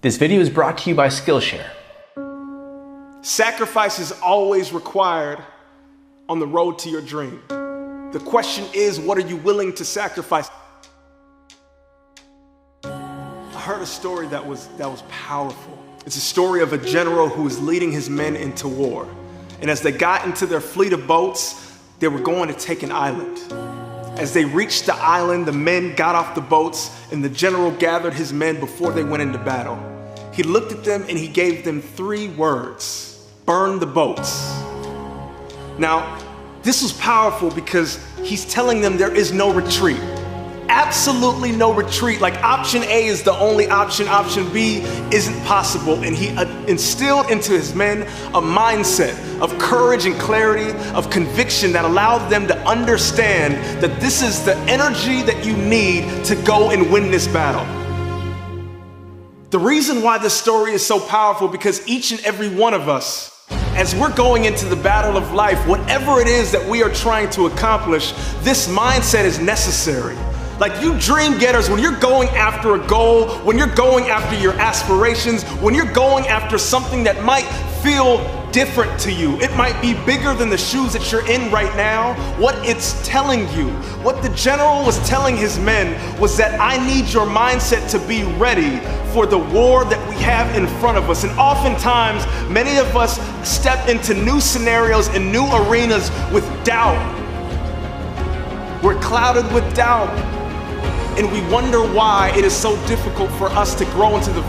This video is brought to you by Skillshare. Sacrifice is always required on the road to your dream. The question is, what are you willing to sacrifice? I heard a story that was powerful. It's a story of a general who was leading his men into war. And as they got into their fleet of boats, they were going to take an island. As they reached the island, the men got off the boats and the general gathered his men before they went into battle. He looked at them and he gave them 3 words: burn the boats. Now, this was powerful because he's telling them there is no retreat. Absolutely no retreat. Like option A is the only option. Option B isn't possible. And he instilled into his men a mindset of courage and clarity, of conviction that allowed them to understand that this is the energy that you need to go and win this battle. The reason why this story is so powerful, because each and every one of us, as we're going into the battle of life, whatever it is that we are trying to accomplish, this mindset is necessary. Like you dream getters, when you're going after a goal, when you're going after your aspirations, when you're going after something that might feel different to you, it might be bigger than the shoes that you're in right now, what it's telling you, what the general was telling his men was that I need your mindset to be ready for the war that we have in front of us. And oftentimes, many of us step into new scenarios and new arenas with doubt. We're clouded with doubt. And we wonder why it is so difficult for us to grow into the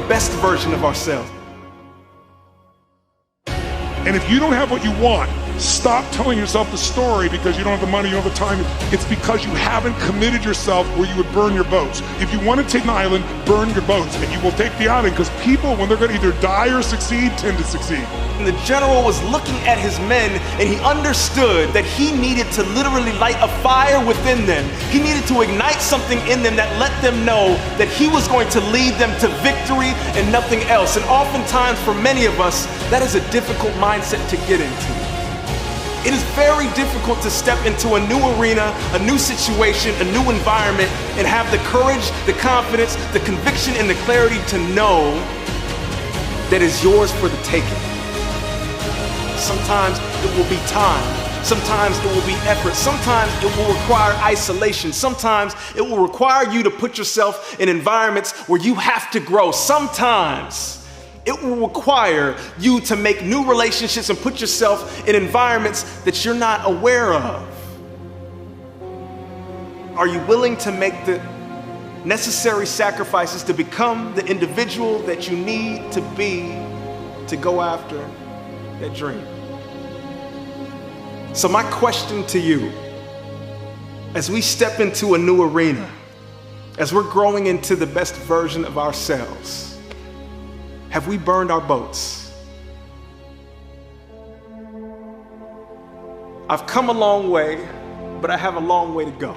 best version of ourselves. And if you don't have what you want, stop telling yourself the story because you don't have the money, you don't have the time. It's because you haven't committed yourself where you would burn your boats. If you want to take an island, burn your boats, and you will take the island, because people, when they're going to either die or succeed, tend to succeed. And the general was looking at his men and he understood that he needed to literally light a fire within them. He needed to ignite something in them that let them know that he was going to lead them to victory and nothing else. And oftentimes for many of us, that is a difficult mindset to get into. It is very difficult to step into a new arena, a new situation, a new environment, and have the courage, the confidence, the conviction, and the clarity to know that is yours for the taking. Sometimes it will be time. Sometimes it will be effort. Sometimes it will require isolation. Sometimes it will require you to put yourself in environments where you have to grow. Sometimes it will require you to make new relationships and put yourself in environments that you're not aware of. Are you willing to make the necessary sacrifices to become the individual that you need to be to go after that dream? So my question to you, as we step into a new arena, as we're growing into the best version of ourselves, have we burned our boats? I've come a long way, but I have a long way to go.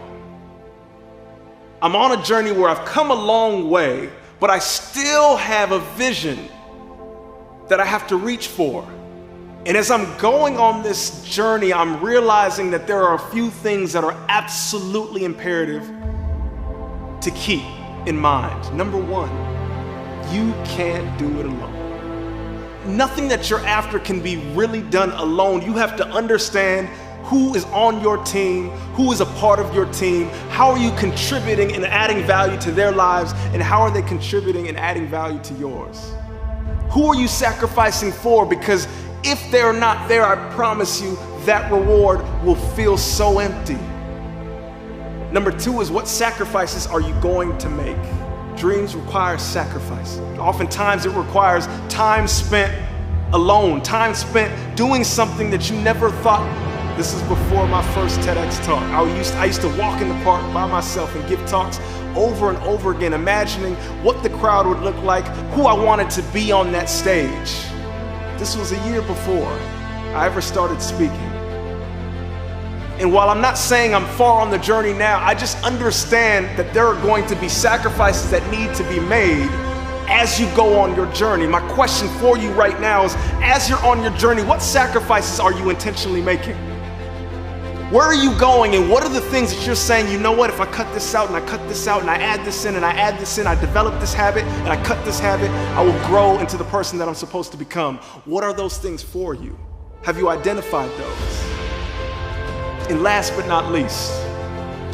I'm on a journey where I've come a long way, but I still have a vision that I have to reach for. And as I'm going on this journey, I'm realizing that there are a few things that are absolutely imperative to keep in mind. Number 1, you can't do it alone. Nothing that you're after can be really done alone. You have to understand who is on your team, who is a part of your team, how are you contributing and adding value to their lives, and how are they contributing and adding value to yours? Who are you sacrificing for? Because if they're not there, I promise you that reward will feel so empty. Number 2 is, what sacrifices are you going to make? Dreams require sacrifice. Oftentimes it requires time spent alone, time spent doing something that you never thought. This is before my first TEDx talk. I used to walk in the park by myself and give talks over and over again, imagining what the crowd would look like, who I wanted to be on that stage. This was a year before I ever started speaking. And while I'm not saying I'm far on the journey now, I just understand that there are going to be sacrifices that need to be made as you go on your journey. My question for you right now is, as you're on your journey, what sacrifices are you intentionally making? Where are you going, and what are the things that you're saying, you know what, if I cut this out and I cut this out and I add this in and I add this in, I develop this habit and I cut this habit, I will grow into the person that I'm supposed to become. What are those things for you? Have you identified those? And last but not least,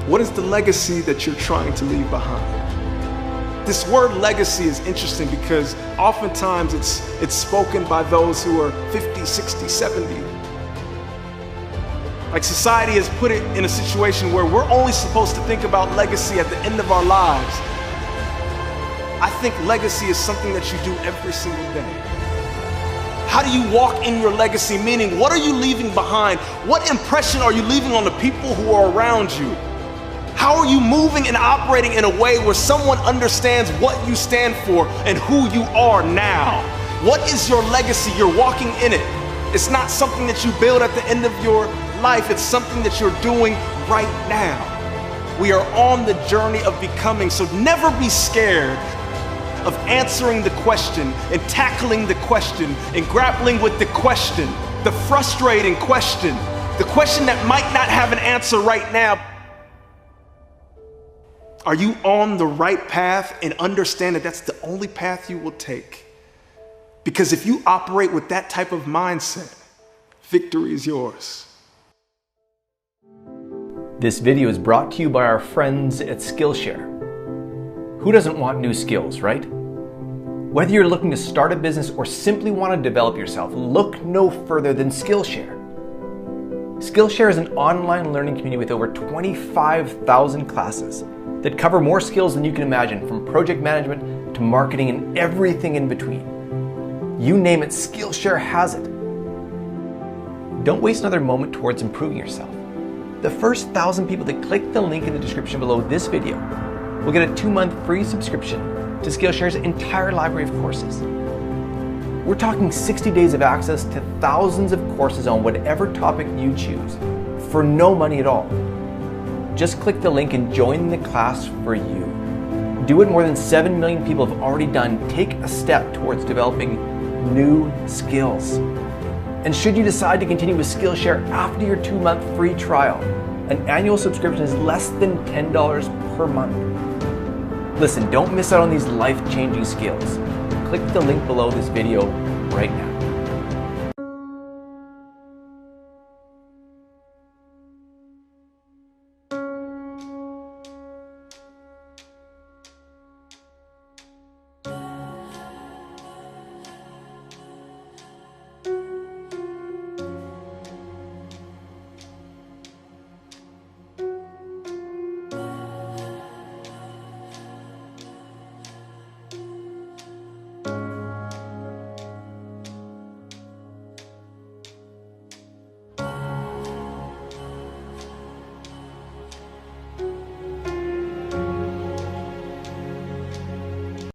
what is the legacy that you're trying to leave behind? This word legacy is interesting because oftentimes it's spoken by those who are 50, 60, 70. Like society has put it in a situation where we're only supposed to think about legacy at the end of our lives. I think legacy is something that you do every single day. How do you walk in your legacy? Meaning, what are you leaving behind? What impression are you leaving on the people who are around you? How are you moving and operating in a way where someone understands what you stand for and who you are now? What is your legacy? You're walking in it. It's not something that you build at the end of your life. It's something that you're doing right now. We are on the journey of becoming, so never be scared of answering the question and tackling the question and grappling with the question, the frustrating question, the question that might not have an answer right now. Are you on the right path, and understand that that's the only path you will take? Because if you operate with that type of mindset, victory is yours. This video is brought to you by our friends at Skillshare. Who doesn't want new skills, right? Whether you're looking to start a business or simply want to develop yourself, look no further than Skillshare. Skillshare is an online learning community with over 25,000 classes that cover more skills than you can imagine, from project management to marketing and everything in between. You name it, Skillshare has it. Don't waste another moment towards improving yourself. The first 1,000 people that click the link in the description below this video will get a 2-month free subscription to Skillshare's entire library of courses. We're talking 60 days of access to thousands of courses on whatever topic you choose for no money at all. Just click the link and join the class for you. Do what more than 7 million people have already done. Take a step towards developing new skills. And should you decide to continue with Skillshare after your 2-month free trial, an annual subscription is less than $10 per month. Listen, don't miss out on these life-changing skills. Click the link below this video right now.